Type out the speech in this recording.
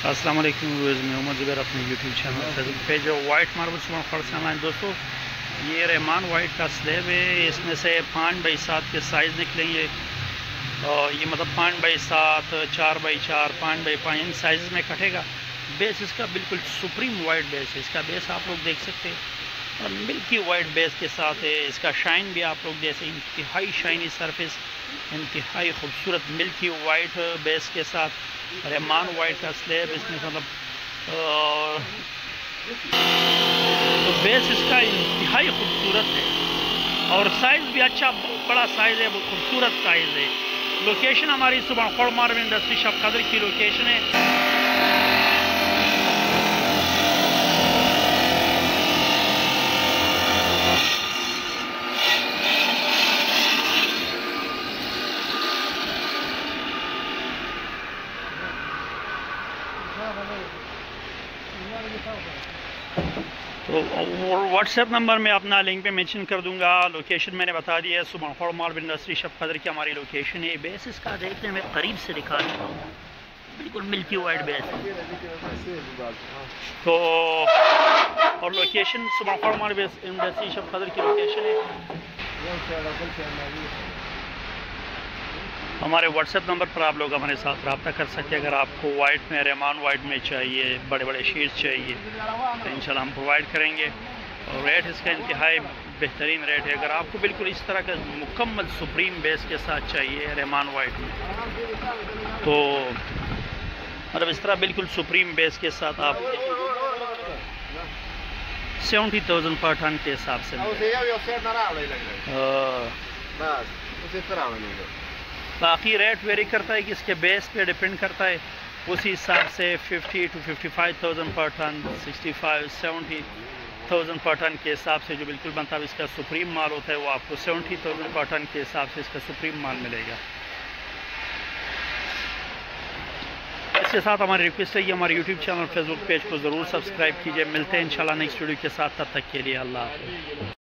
अस्सलाम वालेकुम व्यूअर्स, मैं उमर ज़ुबैर अपने YouTube channel Facebook page white marble सुबह खड़ से ऑनलाइन। दोस्तों, ये रहमान वाइट का स्लैब है। इसमें से 5x7 के साइज़ निकलेंगे और ये मतलब 5x7, 4x4, 5x5 in size में कटेगा। बेस इसका बिल्कुल सुप्रीम वाइट बेस है। इसका बेस आप लोग देख सकते हैं और मिल्की वाइट बेस के साथ है। इसका शाइन भी आप लोग जैसे इंतहाई शाइनी सरफेस, इंतहाई खूबसूरत मिल्की वाइट बेस के साथ रहमान वाइट का स्लैब इसमें मतलब तो बेस इसका इंतहाई खूबसूरत है और साइज़ भी अच्छा, बहुत बड़ा साइज़ है, बहुत खूबसूरत साइज़ है। लोकेशन हमारी सुबह खोड़ मार्बल इंडस्ट्री शब कदर की लोकेशन है। तो व्हाट्सएप नंबर में अपना लिंक पे मेंशन कर दूंगा। लोकेशन मैंने बता दी है, सुबह खोड़ मार्बल इंडस्ट्री शब कदर की हमारी लोकेशन है। बेस इसका देखते हैं, मैं करीब से दिखा देता हूँ, बिल्कुल मिल्की वाइट बेस है। तो और लोकेशन सुबह खोड़ मार्बल इंडस्ट्री शब कदर की लोकेशन है। हमारे व्हाट्सएप नंबर पर आप लोग हमारे साथ रब्ता कर सकते हैं। अगर आपको वाइट में, रहमान वाइट में चाहिए, बड़े बड़े शीट्स चाहिए तो इंशाल्लाह हम प्रोवाइड करेंगे। और रेट इसका इंतहाई बेहतरीन रेट है। अगर आपको बिल्कुल इस तरह का मुकम्मल सुप्रीम बेस के साथ चाहिए रहमान वाइट में, तो मतलब इस तरह बिल्कुल सुप्रीम बेस के साथ आप 70,000 पर टन के हिसाब से बाकी रेट वेरी करता है कि इसके बेस पे डिपेंड करता है। उसी हिसाब से 50 to 55,000 पर टन, 65-70,000 पर टन के हिसाब से जो बिल्कुल बनता है इसका सुप्रीम माल होता है, वो आपको 70,000 पर टन के हिसाब से इसका सुप्रीम माल मिलेगा। इसके साथ हमारी रिक्वेस्ट है कि हमारे यूट्यूब चैनल फेसबुक पेज को ज़रूर सब्सक्राइब कीजिए। मिलते हैं इंशाल्लाह नेक्स्ट वीडियो के साथ, तब तक के लिए अल्लाह हाफ़िज़।